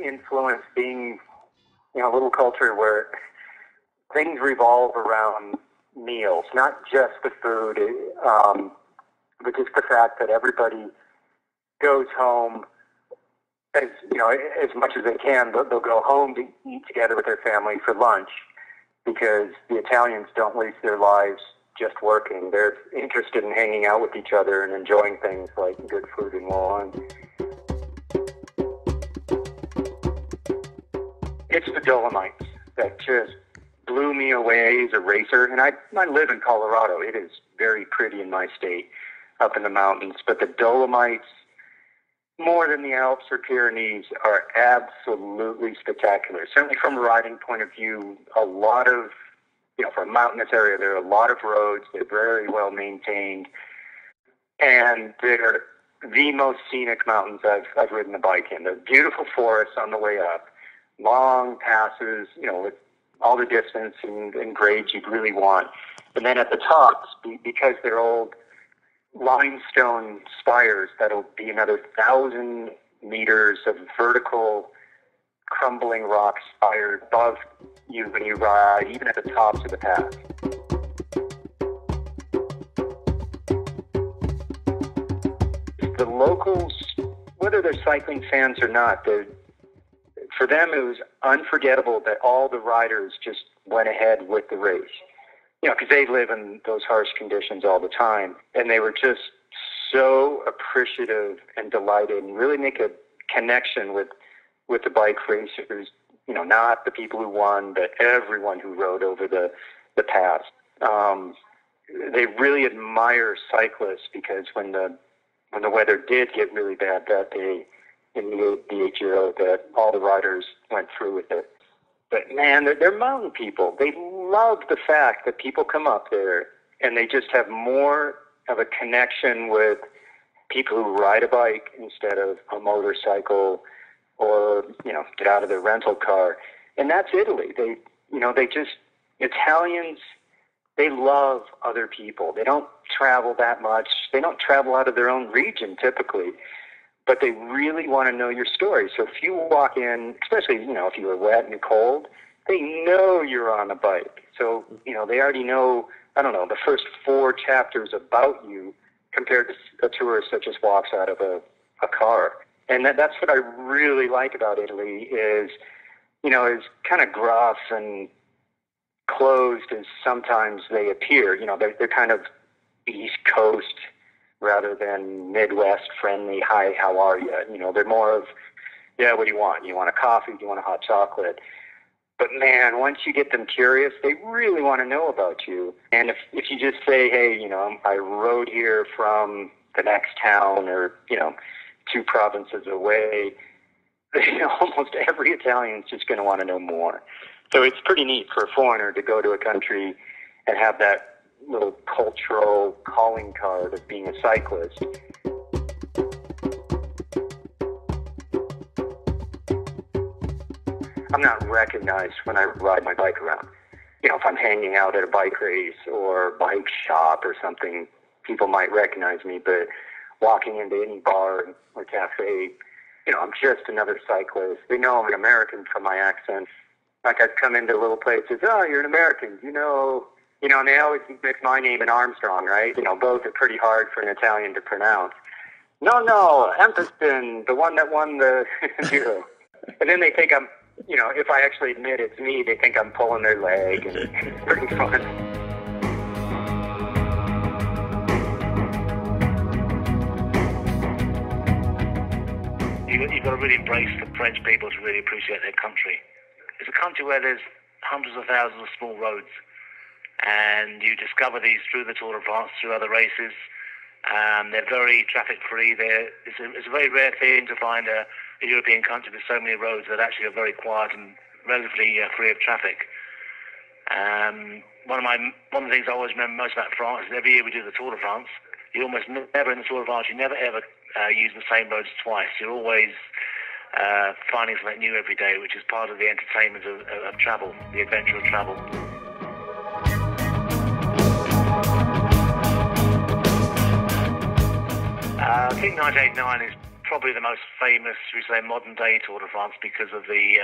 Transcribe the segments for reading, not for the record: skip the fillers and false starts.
influence being, a little culture where things revolve around meals, not just the food, but just the fact that everybody goes home as much as they can. They'll go home to eat together with their family for lunch, because the Italians don't waste their lives just working. They're interested in hanging out with each other and enjoying things like good food and wine. It's the Dolomites that just blew me away as a racer. And I live in Colorado. It is very pretty in my state, up in the mountains. But the Dolomites, more than the Alps or Pyrenees, are absolutely spectacular. Certainly from a riding point of view, a lot of, for a mountainous area, there are a lot of roads. They're very well maintained. And they're the most scenic mountains I've ridden a bike in. They're beautiful forests on the way up, long passes, with all the distance and grades you'd really want. And then at the tops, because they're old limestone spires, that'll be another 1,000 meters of vertical crumbling rock spires above you when you ride, even at the tops of the pass. The locals, whether they're cycling fans or not, for them it was unforgettable that all the riders just went ahead with the race. Because they live in those harsh conditions all the time. And they were just so appreciative and delighted and really make a connection with the bike racers, not the people who won, but everyone who rode over the pass. They really admire cyclists, because when the weather did get really bad that day in the Giro, that all the riders went through with it. But man, they're mountain people. They love the fact that people come up there and they just have more of a connection with people who ride a bike instead of a motorcycle or, get out of their rental car. And that's Italy. Italians, they love other people. They don't travel that much. They don't travel out of their own region typically, but they really want to know your story. So if you walk in, especially, if you were wet and cold, they know you're on a bike. So, they already know, the first 4 chapters about you compared to a tourist that just walks out of a car. And that's what I really like about Italy is, is kind of gruff and closed as sometimes they appear. They're kind of East Coast rather than Midwest friendly, hi, how are you? They're more of, yeah, what do you want? You want a coffee? Do you want a hot chocolate? But man, once you get them curious, they really want to know about you. And if you just say, hey, I rode here from the next town or, 2 provinces away, almost every Italian's just going to want to know more. So it's pretty neat for a foreigner to go to a country and have that little cultural calling card of being a cyclist. I'm not recognized when I ride my bike around. If I'm hanging out at a bike race or bike shop or something, people might recognize me, but walking into any bar or cafe, I'm just another cyclist. They know I'm an American from my accent. Like I'd come into little places, oh, you're an American, and they always mix my name and Armstrong, right? Both are pretty hard for an Italian to pronounce. No, Hampsten, the one that won the Giro. And then they think I'm, if I actually admit it's me, they think I'm pulling their leg, and it's pretty fun. You've got to really embrace the French people to really appreciate their country. It's a country where there's hundreds of thousands of small roads, and you discover these through the Tour de France, through other races. They're very traffic-free. It's a very rare thing to find a European country with so many roads that actually are very quiet and relatively free of traffic. One of the things I always remember most about France is every year we do the Tour de France. You almost never in the Tour de France, you never ever use the same roads twice. You're always finding something new every day, which is part of the entertainment of travel, the adventure of travel. I think 1989 is probably the most famous, we say, modern-day Tour de France because of the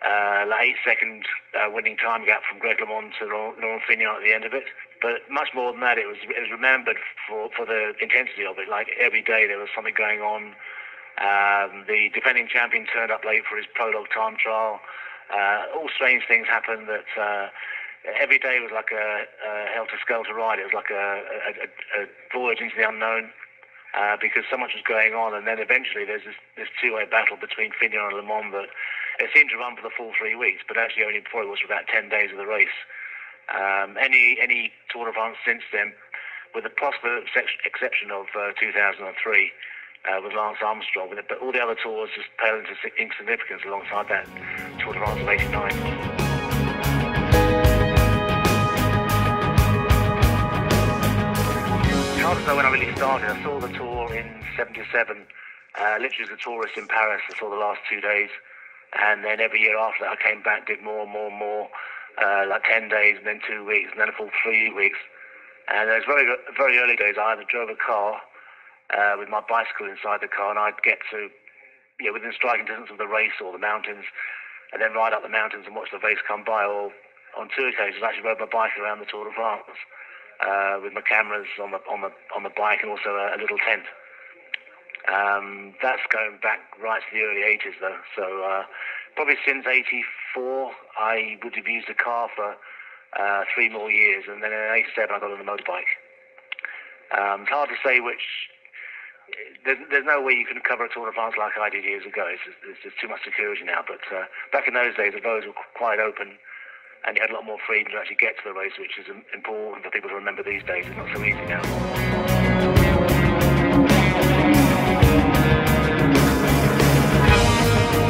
8-second winning time gap from Greg LeMond to Laurent Fignon at the end of it. But much more than that, it was remembered for the intensity of it. Like every day there was something going on. The defending champion turned up late for his prologue time trial. All strange things happened that every day was like a helter-skelter ride. It was like a voyage into the unknown because so much was going on. And then eventually there's this two-way battle between Fignon and Le Mans that it seemed to run for the full 3 weeks, but actually only probably was for about 10 days of the race. Any Tour de France since then, with the possible exception of 2003, was Lance Armstrong, but all the other tours just pale into insignificance alongside that Tour de France of '89. It's hard to know when I really started. I saw the tour in '77, literally as a tourist in Paris. I saw the last 2 days, and then every year after that I came back, did more, like 10 days, and then 2 weeks, and then a full 3 weeks. And those very early days, I either drove a car with my bicycle inside the car, and I'd get to within striking distance of the race or the mountains, and then ride up the mountains and watch the race come by. Or on 2 occasions, I actually rode my bike around the Tour de France with my cameras on the bike and also a little tent. That's going back right to the early 80s though. So probably since '84, I would have used a car for 3 more years, and then in '87 I got on a motorbike. It's hard to say which. There's no way you can cover a Tour de France like I did years ago. It's just too much security now. But back in those days, the roads were quite open, and you had a lot more freedom to actually get to the race, which is important for people to remember these days. It's not so easy now.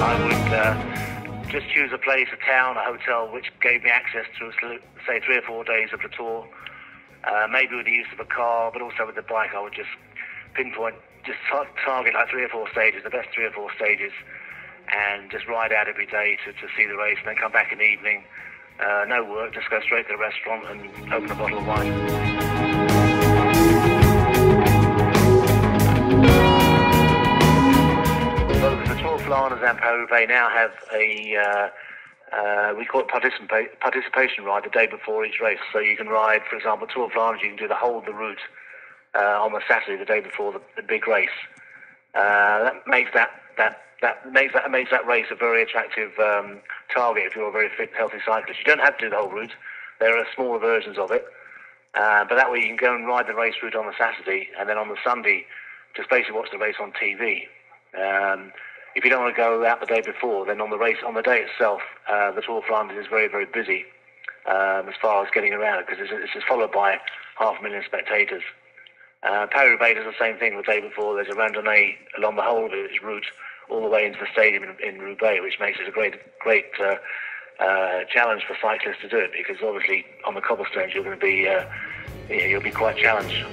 I would just choose a place, a town, a hotel, which gave me access to, say, 3 or 4 days of the tour. Maybe with the use of a car, but also with the bike, I would just pinpoint, just target like 3 or 4 stages, the best 3 or 4 stages, and just ride out every day to see the race, and then come back in the evening. No work, just go straight to the restaurant and open a bottle of wine. Both the Tour of Flanders and Paris-Roubaix now have we call it participation ride the day before each race. So you can ride, for example, Tour of Flanders, you can do the whole of the route on the Saturday, the day before the big race. That makes that race a very attractive target if you're a very fit, healthy cyclist. You don't have to do the whole route. There are smaller versions of it, but that way you can go and ride the race route on the Saturday, and then on the Sunday, just basically watch the race on TV. If you don't want to go out the day before, then on the day itself, the Tour of Flanders is very, very busy as far as getting around, because it's just followed by 500,000 spectators. Paris-Roubaix does the same thing the day before. There's a randonnée along the whole of its route all the way into the stadium in Roubaix, which makes it a great challenge for cyclists to do it, because obviously on the cobblestones you're going to be you'll be quite challenged.